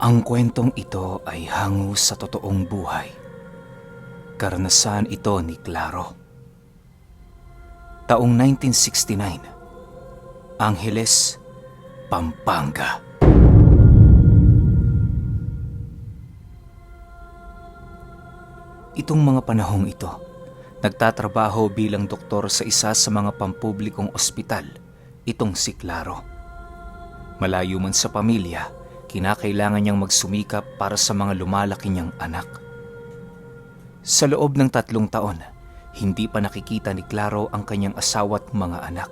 Ang kwentong ito ay hango sa totoong buhay. Karanasan ito ni Claro. Taong 1969, Angeles, Pampanga. Itong mga panahong ito, nagtatrabaho bilang doktor sa isa sa mga pampublikong ospital, itong si Claro. Malayo man sa pamilya, kinakailangan niyang magsumikap para sa mga lumalaki niyang anak. Sa loob ng 3 taon, hindi pa nakikita ni Claro ang kanyang asawa at mga anak.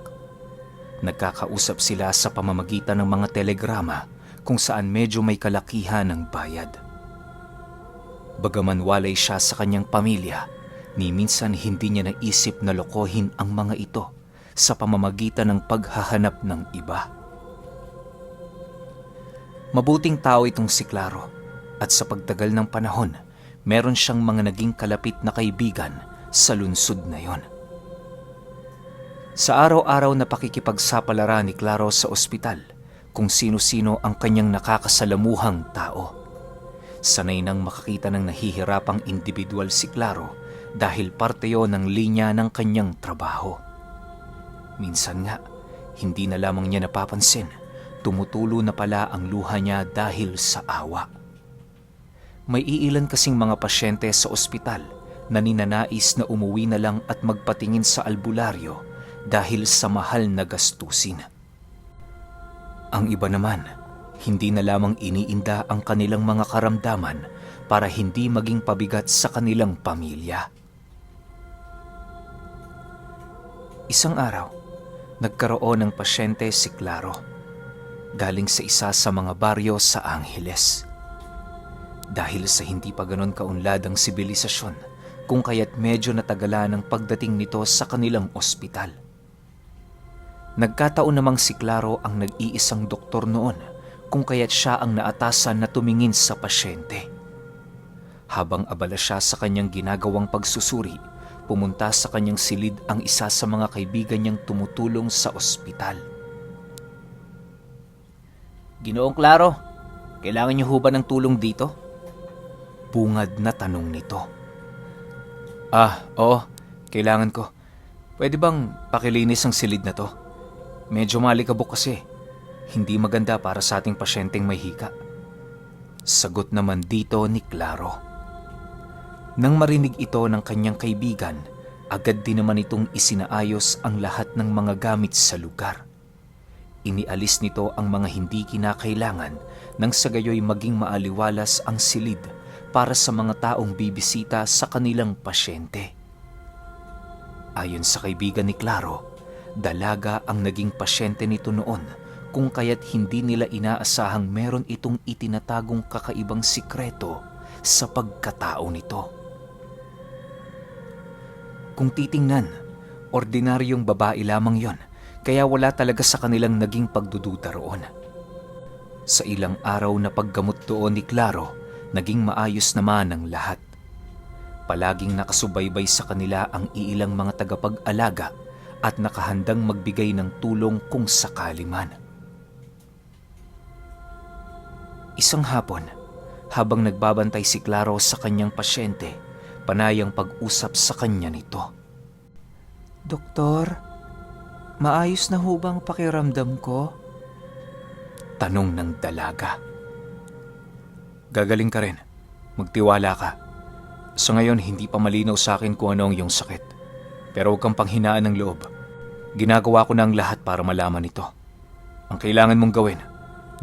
Nagkakausap sila sa pamamagitan ng mga telegrama kung saan medyo may kalakihan ng bayad. Bagaman walay siya sa kanyang pamilya, ni minsan hindi niya naisip na lokohin ang mga ito sa pamamagitan ng paghahanap ng iba. Mabuting tao itong si Claro at sa pagtagal ng panahon, meron siyang mga naging kalapit na kaibigan sa lungsod na yon. Sa araw-araw na pakikipagsapalaran ni Claro sa ospital kung sino-sino ang kanyang nakakasalamuhang tao. Sanay nang makakita ng nahihirapang individual si Claro dahil parte yon ng linya ng kanyang trabaho. Minsan nga, hindi na lamang niya napapansin, tumutulo na pala ang luha niya dahil sa awa. May iilan kasing mga pasyente sa ospital na ninanais na umuwi na lang at magpatingin sa albularyo dahil sa mahal na gastusin. Ang iba naman, hindi na lamang iniinda ang kanilang mga karamdaman para hindi maging pabigat sa kanilang pamilya. Isang araw, nagkaroon ng pasyente si Claro, galing sa isa sa mga baryo sa Angeles. Dahil sa hindi pa ganon kaunlad ang sibilisasyon, kung kaya't medyo natagalan ang pagdating nito sa kanilang ospital. Nagkataon namang si Claro ang nag-iisang doktor noon, kung kaya't siya ang naatasan na tumingin sa pasyente. Habang abala siya sa kanyang ginagawang pagsusuri, pumunta sa kanyang silid ang isa sa mga kaibigan niyang tumutulong sa ospital. "Ginoong Claro, kailangan niyo ho ba ng tulong dito?" Bungad na tanong nito. Oo, kailangan ko. Pwede bang pakilinis ang silid na to? Medyo malikabok kasi. Hindi maganda para sa ating pasyenteng may hika. Sagot naman dito ni Claro. Nang marinig ito ng kanyang kaibigan, agad din naman itong isinaayos ang lahat ng mga gamit sa lugar. Inialis nito ang mga hindi kinakailangan nang sa gayoy maging maaliwalas ang silid para sa mga taong bibisita sa kanilang pasyente. Ayon sa kaibigan ni Claro, dalaga ang naging pasyente nito noon kung kaya't hindi nila inaasahang meron itong itinatagong kakaibang sikreto sa pagkatao nito. Kung titingnan, ordinaryong babae lamang yon, kaya wala talaga sa kanilang naging pagdududa roon. Sa ilang araw na paggamot doon ni Claro, naging maayos naman ang lahat. Palaging nakasubaybay sa kanila ang iilang mga tagapag-alaga at nakahandang magbigay ng tulong kung sakali man. Isang hapon, habang nagbabantay si Claro sa kanyang pasyente, panayang pag-usap sa kanya nito. "Doktor, maayos na ho bang pakiramdam ko?" Tanong ng dalaga. "Gagaling ka rin. Magtiwala ka. Sa ngayon, hindi pa malinaw sa akin kung ano ang iyong sakit. Pero huwag kang panghinaan ng loob. Ginagawa ko na ang lahat para malaman ito. Ang kailangan mong gawin,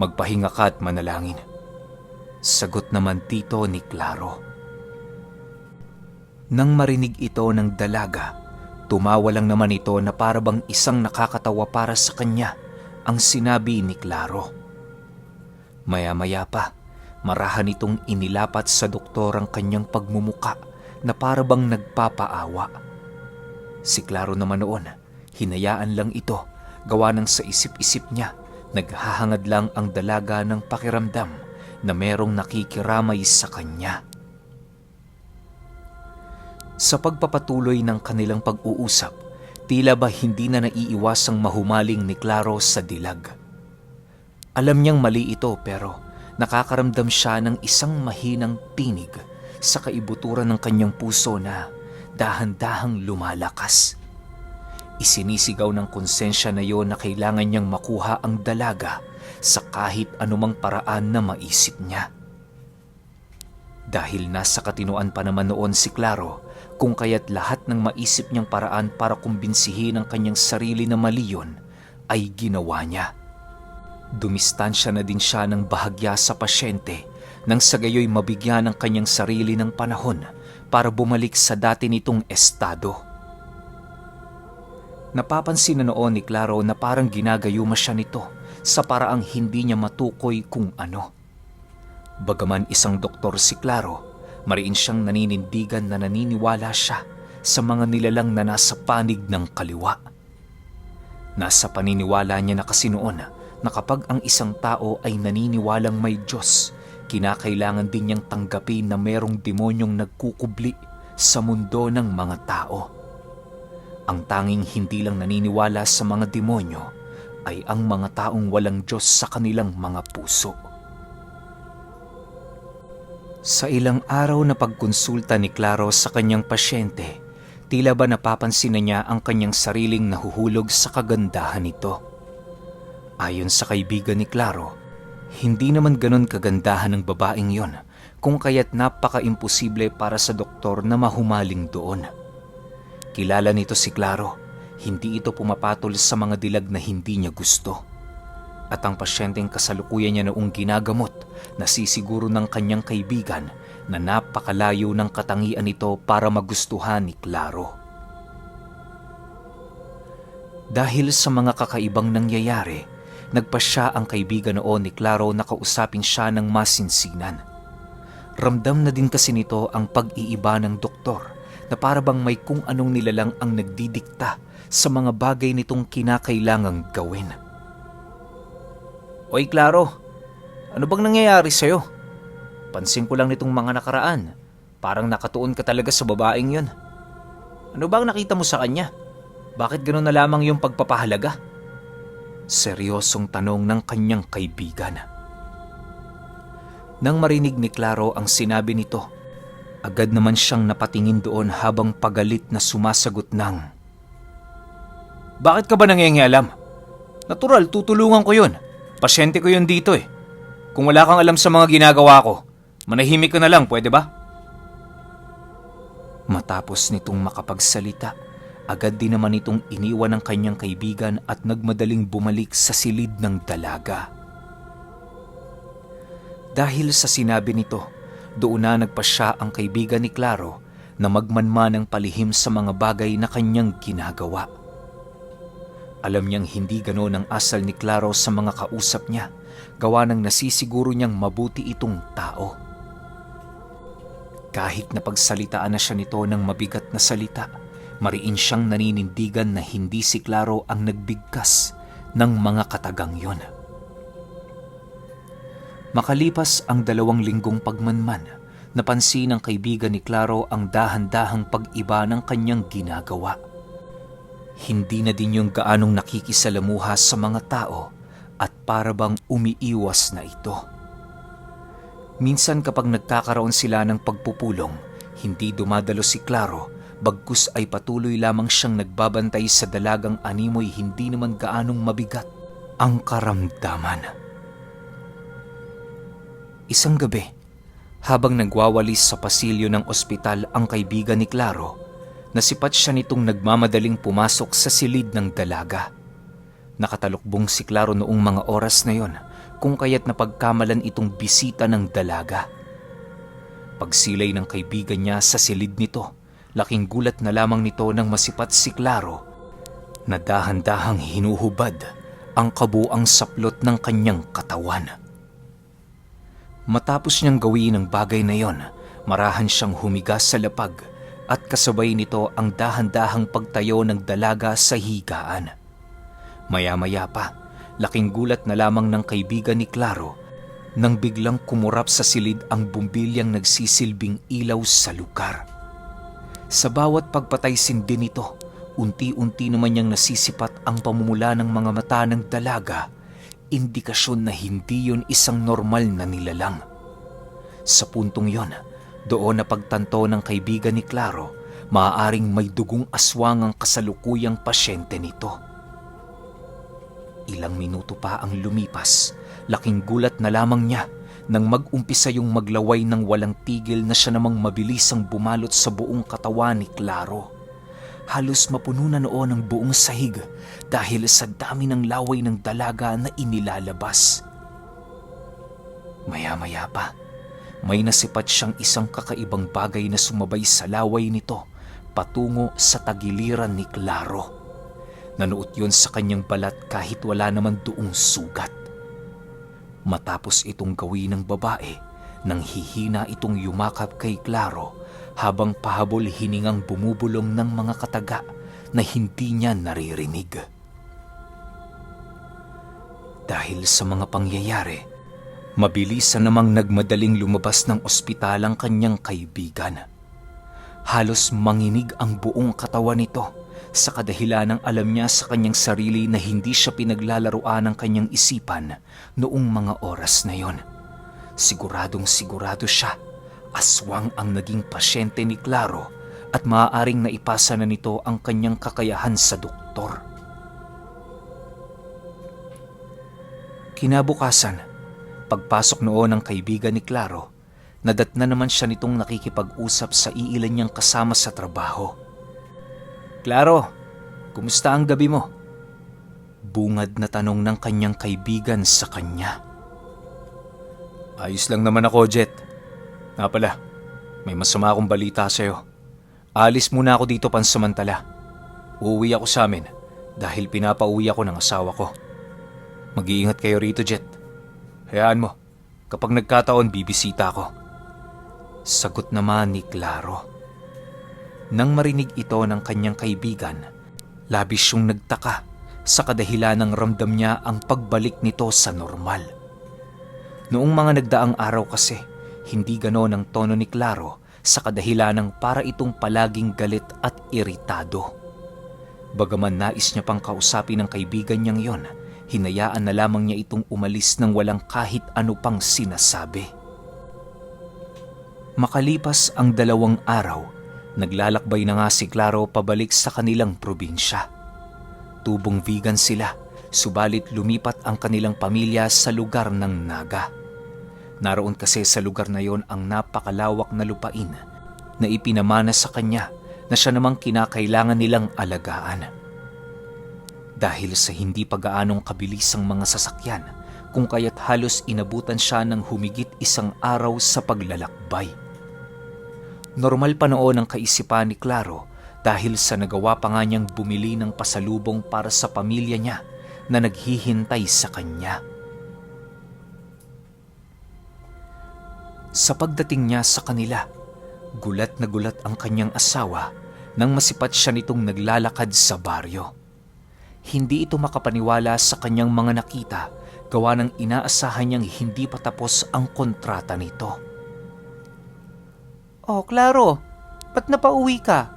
magpahinga ka at manalangin." Sagot naman dito ni Claro. Nang marinig ito ng dalaga, tumawa lang naman ito na parabang isang nakakatawa para sa kanya ang sinabi ni Claro. Maya-maya pa, marahan itong inilapat sa doktor ang kanyang pagmumuka na parabang nagpapaawa. Si Claro naman noon, hinayaan lang ito, gawa ng sa isip-isip niya, naghahangad lang ang dalaga ng pakiramdam na merong nakikiramay sa kanya. Sa pagpapatuloy ng kanilang pag-uusap, tila ba hindi na naiiwasang mahumaling ni Claro sa dilag. Alam niyang mali ito pero nakakaramdam siya ng isang mahinang tinig sa kaibuturan ng kanyang puso na dahan-dahang lumalakas. Isinisigaw ng konsensya na yon na kailangan niyang makuha ang dalaga sa kahit anumang paraan na maisip niya. Dahil nasa katinoan pa naman noon si Claro, kung kaya't lahat ng maisip niyang paraan para kumbinsihin ang kanyang sarili na mali yun ay ginawa niya. Dumistansya na din siya ng bahagya sa pasyente nang sa gayoy mabigyan ang kanyang sarili ng panahon para bumalik sa dati nitong estado. Napapansin na noon ni Claro na parang ginagayuma siya nito sa paraang hindi niya matukoy kung ano. Bagaman isang doktor si Claro, mariin siyang naninindigan na naniniwala siya sa mga nilalang na nasa panig ng kaliwa. Nasa paniniwala niya na kasi noon na kapag ang isang tao ay naniniwalang may Diyos, kinakailangan din niyang tanggapin na merong demonyong nagkukubli sa mundo ng mga tao. Ang tanging hindi lang naniniwala sa mga demonyo ay ang mga taong walang Diyos sa kanilang mga puso. Sa ilang araw na pagkonsulta ni Claro sa kanyang pasyente, tila ba napapansin na niya ang kanyang sariling nahuhulog sa kagandahan nito. Ayon sa kaibigan ni Claro, hindi naman ganon kagandahan ng babaeng yon, kung kaya't napaka-imposible para sa doktor na mahumaling doon. Kilala nito si Claro, hindi ito pumapatol sa mga dilag na hindi niya gusto. At ang pasyenteng kasalukuyan niya noong ginagamot, nasisiguro ng kanyang kaibigan na napakalayo ng katangian nito para magustuhan ni Claro. Dahil sa mga kakaibang nangyayari, nagpasya ang kaibigan noon ni Claro na kausapin siya ng masinsinan. Ramdam na din kasi nito ang pag-iiba ng doktor na para bang may kung anong nilalang ang nagdidikta sa mga bagay nitong kinakailangang gawin. Oy Claro, ano bang nangyayari sa'yo? Pansin ko lang nitong mga nakaraan. Parang nakatuon ka talaga sa babaeng yun. Ano bang nakita mo sa kanya? Bakit gano'n na lamang yung pagpapahalaga? Seryosong tanong ng kanyang kaibigan. Nang marinig ni Claro ang sinabi nito, agad naman siyang napatingin doon habang pagalit na sumasagot ng, "Bakit ka ba nangingialam? Natural, tutulungan ko yun. Pasyente ko yun dito eh. Kung wala kang alam sa mga ginagawa ko, manahimik ka na lang, pwede ba?" Matapos nitong makapagsalita, agad din naman itong iniwan ng kanyang kaibigan at nagmadaling bumalik sa silid ng dalaga. Dahil sa sinabi nito, doon na nagpasya ang kaibigan ni Claro na magmanman ng palihim sa mga bagay na kanyang ginagawa. Alam niyang hindi ganoon ang asal ni Claro sa mga kausap niya, gawa ng nasisiguro niyang mabuti itong tao. Kahit napagsalitaan na siya nito ng mabigat na salita, mariin siyang naninindigan na hindi si Claro ang nagbigkas ng mga katagang yon. Makalipas ang 2 linggong pagmanman, napansin ng kaibigan ni Claro ang dahan-dahang pag-iba ng kanyang ginagawa. Hindi na din yung gaanong nakikisalamuha sa mga tao at para bang umiiwas na ito. Minsan kapag nagkakaroon sila ng pagpupulong, hindi dumadalo si Claro, bagkus ay patuloy lamang siyang nagbabantay sa dalagang animoy hindi naman gaanong mabigat ang karamdaman. Isang gabi, habang nagwawalis sa pasilyo ng ospital ang kaibigan ni Claro, nasipat siya nitong nagmamadaling pumasok sa silid ng dalaga. Nakatalukbong si Claro noong mga oras na yon, kung kaya't napagkamalan itong bisita ng dalaga. Pagsilay ng kaibigan niya sa silid nito, laking gulat na lamang nito nang masipat si Claro na dahan-dahang hinuhubad ang kabuang saplot ng kanyang katawan. Matapos niyang gawin ang bagay na yon, marahan siyang humiga sa lapag at kasabay nito ang dahan-dahang pagtayo ng dalaga sa higaan. Maya-maya pa, laking gulat na lamang ng kaibigan ni Claro nang biglang kumurap sa silid ang bumbilyang nagsisilbing ilaw sa lugar. Sa bawat pagpatay sindi nito, unti-unti naman niyang nasisipat ang pamumula ng mga mata ng dalaga, indikasyon na hindi yon isang normal na nilalang. Sa puntong yon, doon na pagtanto ng kaibigan ni Claro, maaaring may dugong aswang ang kasalukuyang pasyente nito. Ilang minuto pa ang lumipas, laking gulat na lamang niya nang mag-umpisa yung maglaway ng walang tigil na siya namang mabilisang bumalot sa buong katawan ni Claro. Halos mapuno na noon ang buong sahig dahil sa dami ng laway ng dalaga na inilalabas. Maya-maya pa, may nasipat siyang isang kakaibang bagay na sumabay sa laway nito patungo sa tagiliran ni Claro. Nanuot yun sa kanyang balat kahit wala naman doong sugat. Matapos itong gawin ng babae, nang hihina itong yumakap kay Claro habang pahabol hiningang bumubulong ng mga kataga na hindi niya naririnig. Dahil sa mga pangyayari, mabilis na namang nagmadaling lumabas ng ospital ang kanyang kaibigan. Halos manginig ang buong katawan nito sa kadahilan ng alam niya sa kanyang sarili na hindi siya pinaglalaruan ng kanyang isipan noong mga oras na yon. Siguradong sigurado siya, aswang ang naging pasyente ni Claro at maaaring naipasa na nito ang kanyang kakayahan sa doktor. Kinabukasan, pagpasok noon ng kaibigan ni Claro, nadatna naman siya nitong nakikipag-usap sa iilan niyang kasama sa trabaho. Claro, kumusta ang gabi mo? Bungad na tanong ng kanyang kaibigan sa kanya. Ayos lang naman ako, Jet. Nga pala, may masama akong balita sa'yo. Alis muna ako dito pansamantala. Uuwi ako sa amin dahil pinapauwi ako ng asawa ko. Mag-iingat kayo rito, Jet. Hayaan mo, kapag nagkataon bibisita ako. Sagot naman ni Claro. Nang marinig ito ng kanyang kaibigan, labis siyang nagtaka sa kadahilan ng ramdam niya ang pagbalik nito sa normal. Noong mga nagdaang araw kasi, hindi ganon ang tono ni Claro sa kadahilan ng para itong palaging galit at iritado. Bagaman nais niya pang kausapin ng kaibigan niyang yon, hinayaan na lamang niya itong umalis nang walang kahit ano pang sinasabi. Makalipas ang 2 araw, naglalakbay na nga si Claro pabalik sa kanilang probinsya. Tubong vegan sila, subalit lumipat ang kanilang pamilya sa lugar ng Naga. Naroon kasi sa lugar na yon ang napakalawak na lupain na ipinamana sa kanya na siya namang kinakailangan nilang alagaan. Dahil sa hindi pagaanong kabilisang mga sasakyan, kung kaya't halos inabutan siya ng humigit 1 araw sa paglalakbay. Normal pa noon ang kaisipan ni Claro dahil sa nagawa pa nga niyang bumili ng pasalubong para sa pamilya niya na naghihintay sa kanya. Sa pagdating niya sa kanila, gulat na gulat ang kanyang asawa nang masipat siya nitong naglalakad sa baryo. Hindi ito makapaniwala sa kanyang mga nakita gawa ng inaasahan niyang hindi pa tapos ang kontrata nito. Oh, Claro, ba't napauwi ka?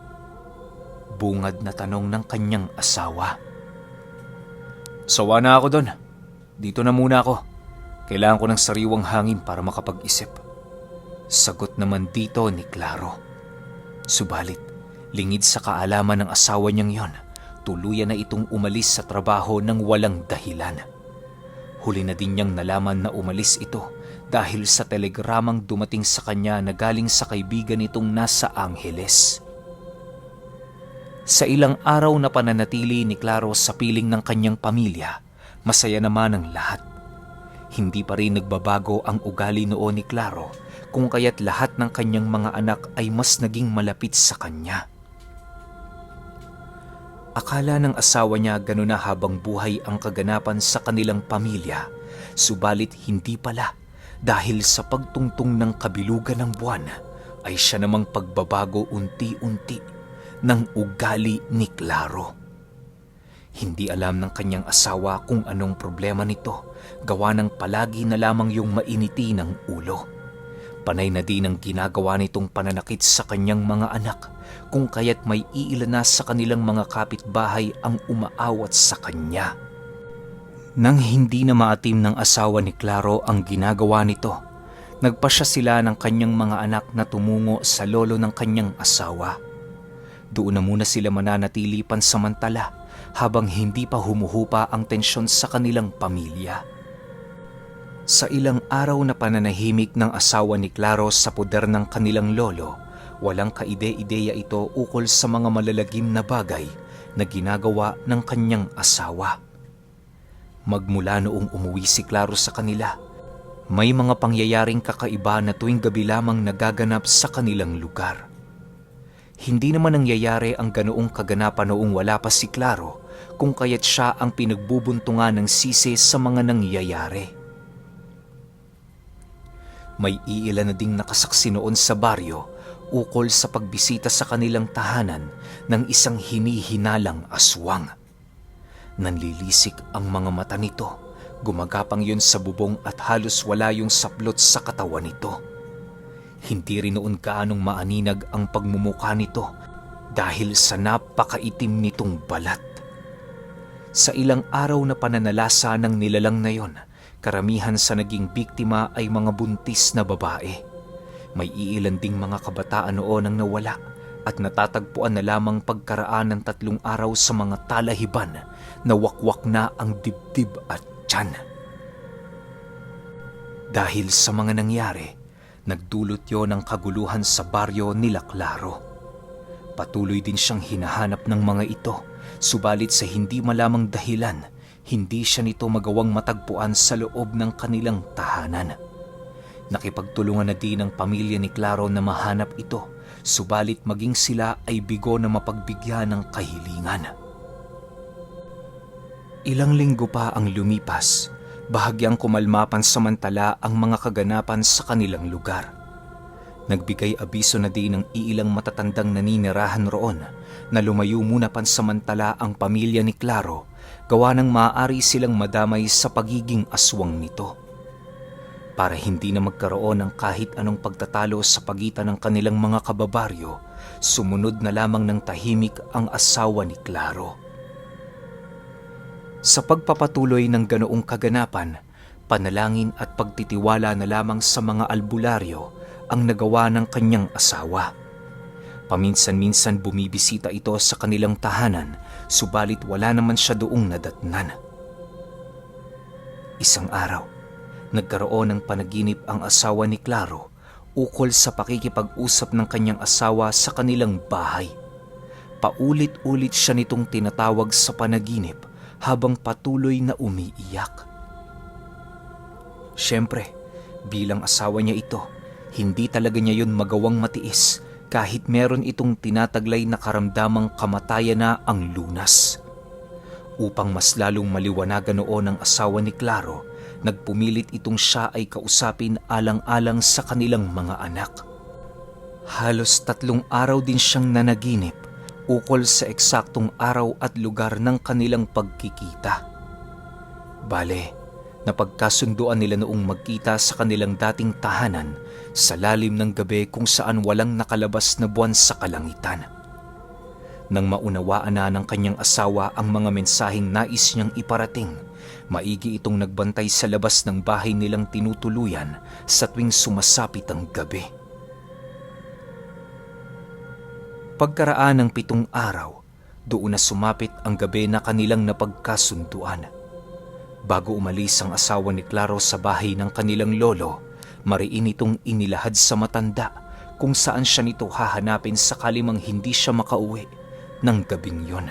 Bungad na tanong ng kanyang asawa. Sawa na ako doon. Dito na muna ako. Kailangan ko ng sariwang hangin para makapag-isip. Sagot naman dito ni Claro. Subalit, lingid sa kaalaman ng asawa niyang yon, tuluyan na itong umalis sa trabaho ng walang dahilan. Huli na din niyang nalaman na umalis ito dahil sa telegramang dumating sa kanya na galing sa kaibigan nitong nasa Angeles. Sa ilang araw na pananatili ni Claro sa piling ng kanyang pamilya, masaya naman ang lahat. Hindi pa rin nagbabago ang ugali noon ni Claro, kung kaya't lahat ng kanyang mga anak ay mas naging malapit sa kanya. Akala ng asawa niya gano'n na habang buhay ang kaganapan sa kanilang pamilya, subalit hindi pala dahil sa pagtungtong ng kabilugan ng buwan ay siya namang pagbabago unti-unti ng ugali ni Claro. Hindi alam ng kanyang asawa kung anong problema nito, gawa ng palagi na lamang yung mainiti ng ulo. Panay na din ang ginagawa nitong pananakit sa kanyang mga anak, kung kaya't may iilan na sa kanilang mga kapitbahay ang umaawat sa kanya. Nang hindi na maatim ng asawa ni Claro ang ginagawa nito, nagpasya sila ng kanyang mga anak na tumungo sa lolo ng kanyang asawa. Doon na muna sila mananatili pansamantala habang hindi pa humuhupa ang tensyon sa kanilang pamilya. Sa ilang araw na pananahimik ng asawa ni Claro sa poder ng kanilang lolo, walang kaide-ideya ito ukol sa mga malalagim na bagay na ginagawa ng kanyang asawa. Magmula noong umuwi si Claro sa kanila, may mga pangyayaring kakaiba na tuwing gabi lamang nagaganap sa kanilang lugar. Hindi naman nangyayari ang ganoong kaganapan noong wala pa si Claro, kung kaya't siya ang pinagbubuntungan ng sisi sa mga nangyayari. May iilan na ding nakasaksi noon sa baryo ukol sa pagbisita sa kanilang tahanan ng isang hinihinalang aswang. Nanlilisik ang mga mata nito, gumagapang yun sa bubong at halos wala yung saplot sa katawan nito. Hindi rin noon gaanong maaninag ang pagmumukha nito dahil sa napakaitim nitong balat. Sa ilang araw na pananalasa ng nilalang na yon, karamihan sa naging biktima ay mga buntis na babae. May iilan ding mga kabataan noon ang nawala at natatagpuan na lamang pagkaraan ng 3 araw sa mga talahiban na wakwak na ang dibdib at tiyan. Dahil sa mga nangyari, nagdulot yon ng kaguluhan sa baryo nila Claro. Patuloy din siyang hinahanap ng mga ito, subalit sa hindi malamang dahilan, hindi siya nito magawang matagpuan sa loob ng kanilang tahanan. Nakipagtulungan na din ang pamilya ni Claro na mahanap ito, subalit maging sila ay bigo na mapagbigyan ng kahilingan. Ilang linggo pa ang lumipas, bahagyang kumalma pansamantala ang mga kaganapan sa kanilang lugar. Nagbigay abiso na din ng iilang matatandang naninirahan roon na lumayo muna pansamantala ang pamilya ni Claro, gawa ng maaari silang madamay sa pagiging aswang nito. Para hindi na magkaroon ng kahit anong pagtatalo sa pagitan ng kanilang mga kababaryo, sumunod na lamang ng tahimik ang asawa ni Claro. Sa pagpapatuloy ng ganoong kaganapan, panalangin at pagtitiwala na lamang sa mga albularyo ang nagawa ng kanyang asawa. Paminsan-minsan bumibisita ito sa kanilang tahanan, subalit wala naman siya doong nadatnan. Isang araw, nagkaroon ng panaginip ang asawa ni Claro ukol sa pakikipag-usap ng kanyang asawa sa kanilang bahay. Paulit-ulit siya nitong tinatawag sa panaginip habang patuloy na umiiyak. Siyempre, bilang asawa niya ito, hindi talaga niya yun magawang matiis kahit meron itong tinataglay na karamdamang kamatayan na ang lunas. Upang mas lalong maliwanagan noon ang asawa ni Claro, nagpumilit itong siya ay kausapin alang-alang sa kanilang mga anak. Halos 3 araw din siyang nanaginip ukol sa eksaktong araw at lugar ng kanilang pagkikita. Bale, napagkasunduan nila noong magkita sa kanilang dating tahanan sa lalim ng gabi kung saan walang nakalabas na buwan sa kalangitan. Nang maunawaan na ng kanyang asawa ang mga mensaheng nais niyang iparating, maigi itong nagbantay sa labas ng bahay nilang tinutuluyan sa tuwing sumasapit ang gabi. Pagkaraan ng 7 araw, doon na sumapit ang gabi na kanilang napagkasunduan. Bago umalis ang asawa ni Claro sa bahay ng kanilang lolo, mariin itong inilahad sa matanda kung saan siya nito hahanapin sakali mang hindi siya makauwi ng gabing yon.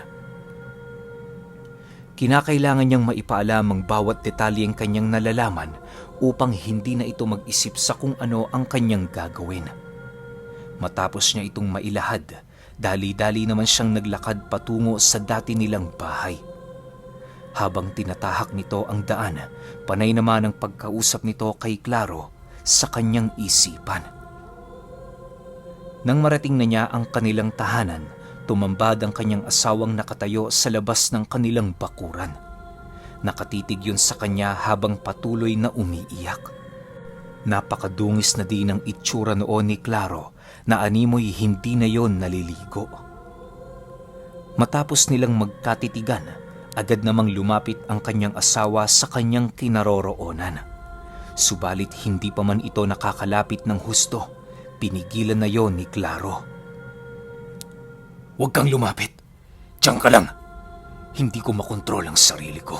Kinakailangan niyang maipaalam ang bawat detalyeng kanyang nalalaman upang hindi na ito mag-isip sa kung ano ang kanyang gagawin. Matapos niya itong mailahad, dali-dali naman siyang naglakad patungo sa dati nilang bahay. Habang tinatahak nito ang daan, panay naman ang pagkausap nito kay Claro sa kanyang isipan. Nang marating na niya ang kanilang tahanan, tumambad ang kanyang asawang nakatayo sa labas ng kanilang bakuran. Nakatitig yun sa kanya habang patuloy na umiiyak. Napakadungis na din ang itsura noon ni Claro na animoy hindi na yon naliligo. Matapos nilang magkatitigan, Agad namang lumapit ang kanyang asawa sa kanyang kinaroroonan. Subalit hindi pa man ito nakakalapit ng husto, pinigilan na yon ni Claro. "Huwag kang lumapit. Diyan ka lang. Hindi ko makontrol ang sarili ko.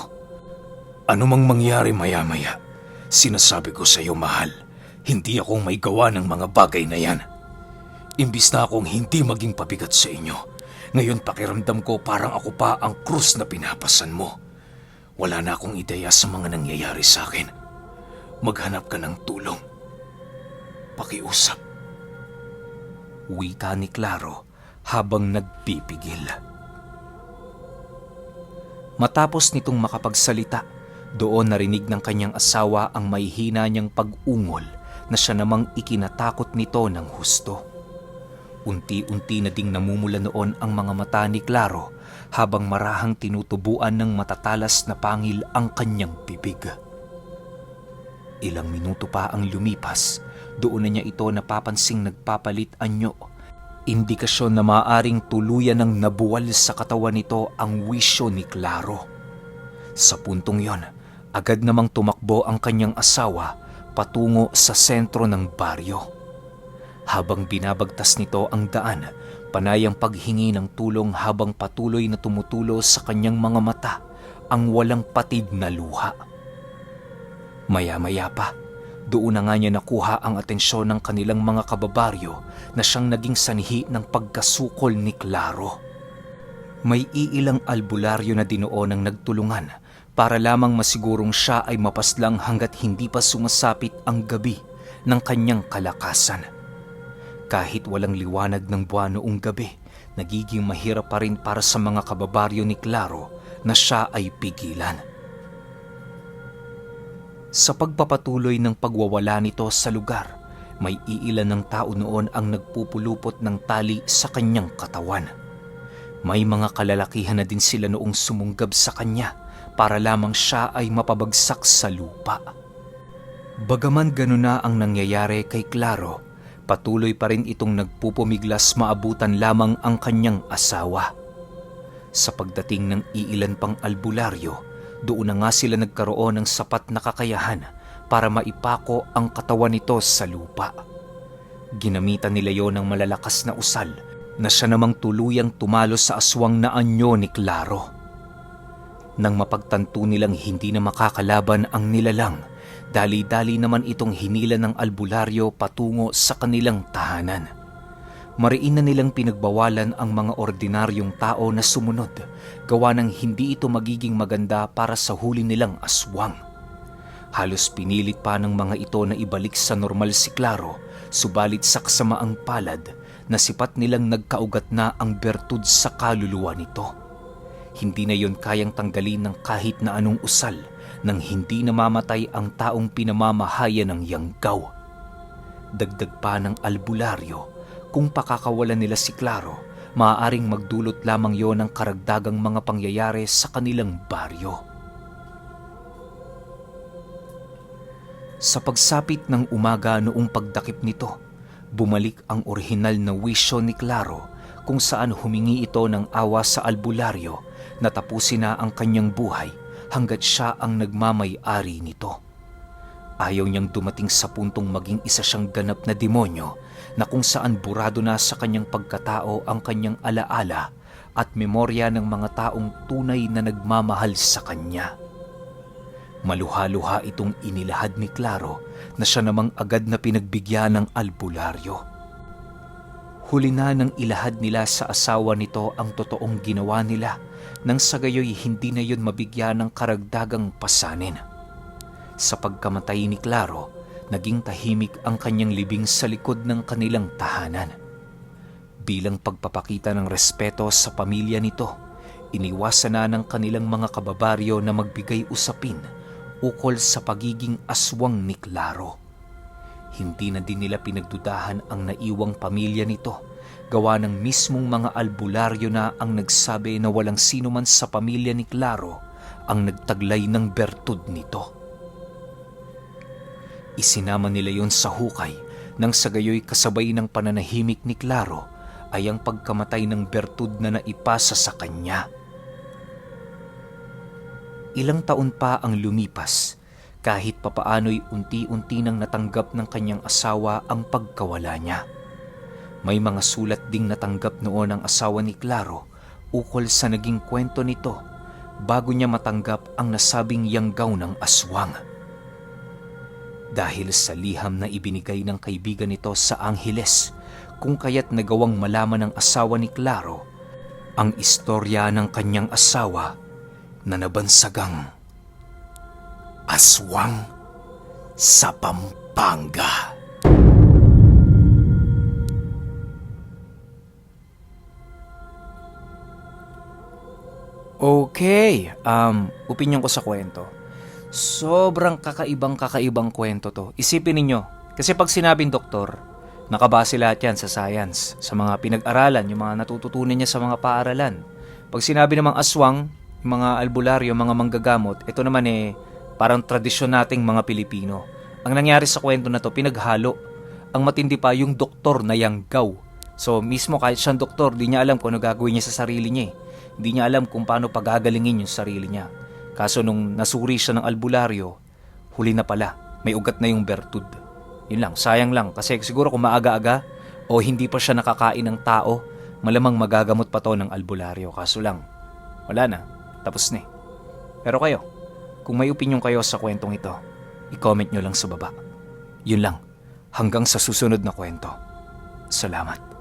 Ano mang mangyari maya-maya, sinasabi ko sa iyo, mahal, hindi akong may gawa ng mga bagay na yan. Imbis na akong hindi maging pabigat sa inyo, ngayon pakiramdam ko parang ako pa ang krus na pinapasan mo. Wala na akong ideya sa mga nangyayari sa akin. Maghanap ka ng tulong. Pakiusap." Wika ni Claro habang nagpipigil. Matapos nitong makapagsalita, doon narinig ng kanyang asawa ang may hina niyang pag-ungol na siya namang ikinatakot nito ng husto. Unti-unti na ding namumula noon ang mga mata ni Claro habang marahang tinutubuan ng matatalas na pangil ang kanyang bibig. Ilang minuto pa ang lumipas, doon na niya ito napapansing nagpapalit anyo. Indikasyon na maaaring tuluyan ng nabuwal sa katawan nito ang wisyo ni Claro. Sa puntong yon, agad namang tumakbo ang kanyang asawa patungo sa sentro ng baryo. Habang binabagtas nito ang daan, panay ang paghingi ng tulong habang patuloy na tumutulo sa kanyang mga mata ang walang patid na luha. Maya-maya pa, doon na nga niya nakuha ang atensyon ng kanilang mga kababaryo na siyang naging sanhi ng pagkasukol ni Claro. May iilang albularyo na dinoon ang nagtulungan para lamang masigurong siya ay mapaslang hanggat hindi pa sumasapit ang gabi ng kanyang kalakasan. Kahit walang liwanag ng buwan noong gabi, nagiging mahirap pa rin para sa mga kababaryo ni Claro na siya ay pigilan. Sa pagpapatuloy ng pagwawala nito sa lugar, may iilan ng tao noon ang nagpupulupot ng tali sa kanyang katawan. May mga kalalakihan na din sila noong sumunggab sa kanya para lamang siya ay mapabagsak sa lupa. Bagaman ganun na ang nangyayari kay Claro, patuloy pa rin itong nagpupumiglas maabutan lamang ang kanyang asawa. Sa pagdating ng iilan pang albularyo, doon na nga sila nagkaroon ng sapat na kakayahan para maipako ang katawan nito sa lupa. Ginamitan nila yon ng malalakas na usal na siya namang tuluyang tumalo sa aswang na anyo ni Claro. Nang mapagtanto nilang hindi na makakalaban ang nilalang, dali-dali naman itong hinila ng albularyo patungo sa kanilang tahanan. Mariin na nilang pinagbawalan ang mga ordinaryong tao na sumunod, gawa ng hindi ito magiging maganda para sa huli nilang aswang. Halos pinilit pa ng mga ito na ibalik sa normal si Claro, subalit sa kasamaang palad, nasipat nilang nagkaugat na ang bertud sa kaluluwa nito. Hindi na yon kayang tanggalin ng kahit na anong usal nang hindi namamatay ang taong pinamamahayan ng yanggaw. Dagdag pa ng albularyo, kung pakakawalan nila si Claro, maaaring magdulot lamang yon ng karagdagang mga pangyayari sa kanilang baryo. Sa pagsapit ng umaga noong pagdakip nito, bumalik ang orihinal na wisyo ni Claro kung saan humingi ito ng awa sa albularyo na tapusin na ang kanyang buhay hanggat siya ang nagmamay-ari nito. Ayaw niyang dumating sa puntong maging isa siyang ganap na demonyo na kung saan burado na sa kanyang pagkatao ang kanyang alaala at memorya ng mga taong tunay na nagmamahal sa kanya. Maluha-luha itong inilahad ni Claro na siya namang agad na pinagbigyan ng albularyo. Huli na nang ilahad nila sa asawa nito ang totoong ginawa nila nang sa gayoy hindi na yun mabigyan ng karagdagang pasanin. Sa pagkamatay ni Claro, naging tahimik ang kanyang libing sa likod ng kanilang tahanan. Bilang pagpapakita ng respeto sa pamilya nito, iniwasan na ng kanilang mga kababaryo na magbigay usapin ukol sa pagiging aswang ni Claro. Hindi na din nila pinagdudahan ang naiwang pamilya nito, gawa ng mismong mga albularyo na ang nagsabi na walang sino man sa pamilya ni Claro ang nagtaglay ng bertud nito. Isinama nila yon sa hukay nang sa gayoy kasabay ng pananahimik ni Claro ay ang pagkamatay ng bertud na naipasa sa kanya. ilang taon pa ang lumipas, kahit papaano'y unti-unti nang natanggap ng kanyang asawa ang pagkawala niya. May mga sulat ding natanggap noon ang asawa ni Claro ukol sa naging kwento nito bago niya matanggap ang nasabing yanggaw ng aswang. Dahil sa liham na ibinigay ng kaibigan nito sa Angeles, kung kaya't nagawang malaman ng asawa ni Claro ang istorya ng kanyang asawa na nabansagang aswang sa Pampanga. Okay, opinyon ko sa kwento. Sobrang kakaibang kwento to. Isipin ninyo, kasi pag sinabing doktor, nakabase lahat yan sa science, sa mga pinag-aralan, yung mga natututunan niya sa mga paaralan. Pag sinabi namang aswang, yung mga albularyo, mga manggagamot, ito naman parang tradisyon nating mga Pilipino. Ang nangyari sa kwento na to, pinaghalo. Ang matindi pa, yung doktor na yanggaw. So mismo kahit siyang doktor, di niya alam kung ano gagawin niya sa sarili niya. Hindi niya alam kung paano pagagalingin yung sarili niya. Kaso nung nasuri siya ng albularyo, huli na pala, may ugat na yung bertud. Yun lang, sayang lang. Kasi siguro kung maaga-aga o hindi pa siya nakakain ng tao, malamang magagamot pa to ng albularyo. Kaso lang, wala na, tapos na eh. Pero kayo, kung may opinion kayo sa kwentong ito, i-comment nyo lang sa baba. Yun lang, hanggang sa susunod na kwento. Salamat.